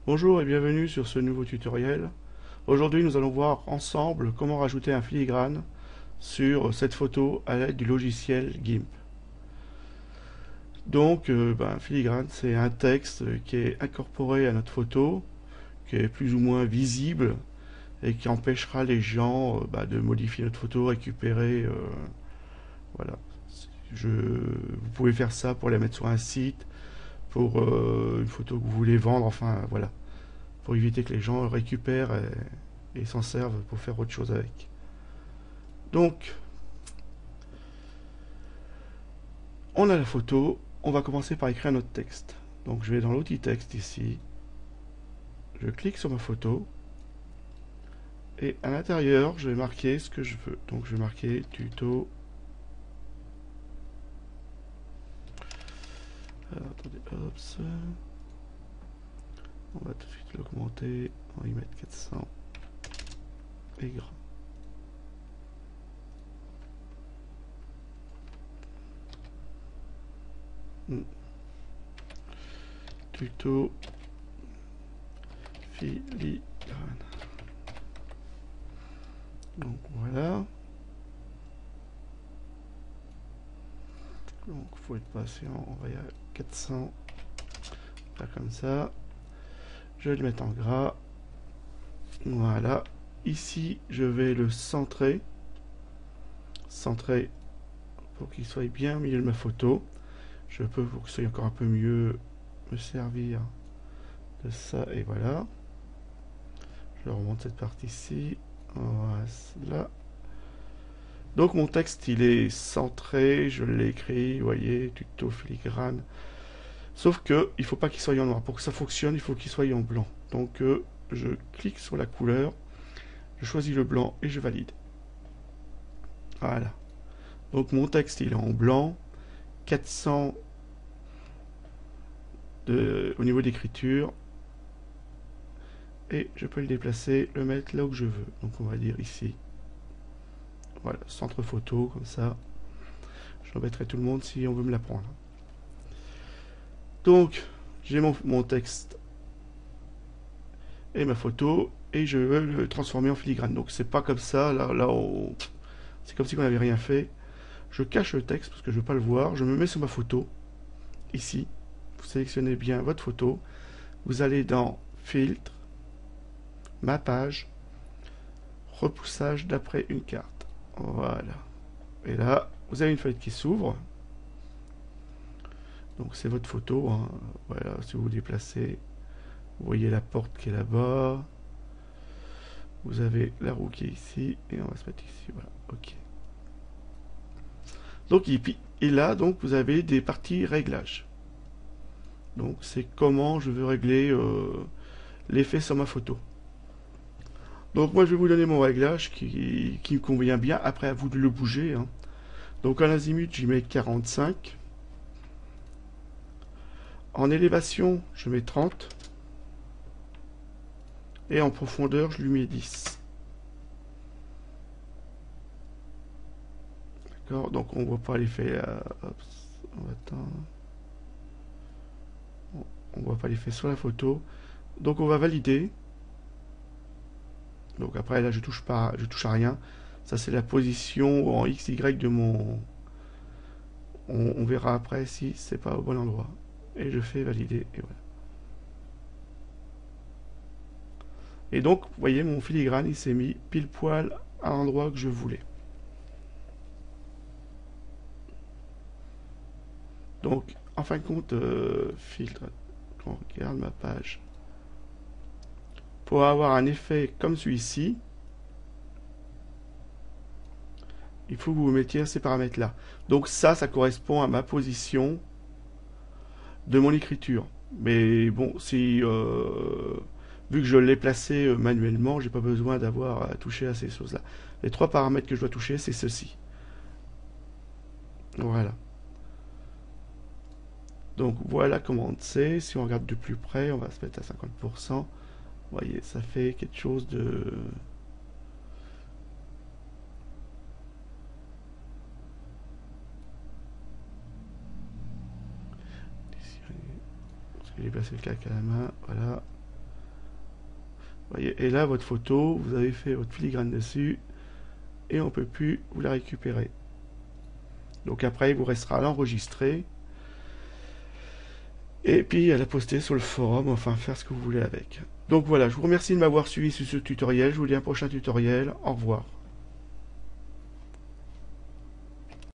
Bonjour et bienvenue sur ce nouveau tutoriel. Aujourd'hui nous allons voir ensemble comment rajouter un filigrane sur cette photo à l'aide du logiciel GIMP. Donc filigrane c'est un texte qui est incorporé à notre photo, qui est plus ou moins visible et qui empêchera les gens de modifier notre photo, récupérer. Voilà. Vous pouvez faire ça pour la mettre sur un site, pour une photo que vous voulez vendre, enfin voilà. Pour éviter que les gens récupèrent et s'en servent pour faire autre chose avec. Donc, on a la photo, on va commencer par écrire notre texte. Donc je vais dans l'outil texte ici, je clique sur ma photo, et à l'intérieur, je vais marquer ce que je veux. Donc je vais marquer tuto. Alors, attendez, hop, on va tout de suite l'augmenter, on va y mettre 400 et grand. Tuto filigrane. Donc voilà. Donc il faut être patient, on va y aller à 400. Faire comme ça. Je vais le mettre en gras. Voilà. Ici, je vais le centrer. Centrer pour qu'il soit bien au milieu de ma photo. Je peux, pour que ce soit encore un peu mieux, me servir de ça. Et voilà. Je remonte cette partie-ci. Voilà. Donc mon texte, il est centré. Je l'ai écrit, vous voyez, tuto filigrane. Sauf que il ne faut pas qu'il soit en noir. Pour que ça fonctionne, il faut qu'il soit en blanc. Donc je clique sur la couleur. Je choisis le blanc et je valide. Voilà. Donc mon texte il est en blanc, 400 au niveau d'écriture, et je peux le déplacer, le mettre là où je veux. Donc on va dire ici. Voilà, centre photo, comme ça. J'embêterai tout le monde si on veut me la prendre. Donc j'ai mon texte et ma photo, et je veux le transformer en filigrane. Donc c'est pas comme ça, c'est comme si on n'avait rien fait. Je cache le texte parce que je ne veux pas le voir. Je me mets sur ma photo. Ici, vous sélectionnez bien votre photo. Vous allez dans Filtre, Ma page, Repoussage d'après une carte. Voilà. Et là, vous avez une fenêtre qui s'ouvre. Donc c'est votre photo. Hein. Voilà, si vous vous déplacez, vous voyez la porte qui est là-bas. Vous avez la roue qui est ici. Et on va se mettre ici. Voilà. OK. Donc, et là, donc, vous avez des parties réglages. Donc, c'est comment je veux régler l'effet sur ma photo. Donc, moi, je vais vous donner mon réglage qui me convient bien. Après, à vous de le bouger. Hein. Donc, en azimut, j'y mets 45. En élévation, je mets 30. Et en profondeur, je lui mets 10. D'accord. Donc, on ne voit pas l'effet. On va attendre. On voit pas l'effet sur la photo. Donc, on va valider. Donc après là je touche à rien. Ça c'est la position en XY de mon. On verra après si c'est pas au bon endroit. Et je fais valider et voilà. Et donc vous voyez mon filigrane il s'est mis pile poil à l'endroit que je voulais. Donc en fin de compte filtre. Quand on regarde ma page. Pour avoir un effet comme celui-ci, il faut que vous mettiez ces paramètres-là. Donc ça correspond à ma position de mon écriture. Mais bon, si vu que je l'ai placé manuellement, j'ai pas besoin d'avoir à toucher à ces choses-là. Les trois paramètres que je dois toucher, c'est ceci. Voilà. Donc voilà comment on sait. Si on regarde de plus près, on va se mettre à 50%. Vous voyez, ça fait quelque chose de. Parce que j'ai placé le calque à la main. Voilà. Voyez, et là, votre photo, vous avez fait votre filigrane dessus, et on ne peut plus vous la récupérer. Donc après, il vous restera à l'enregistrer, et puis à la poster sur le forum, enfin faire ce que vous voulez avec. Donc voilà, je vous remercie de m'avoir suivi sur ce tutoriel, je vous dis à un prochain tutoriel, au revoir.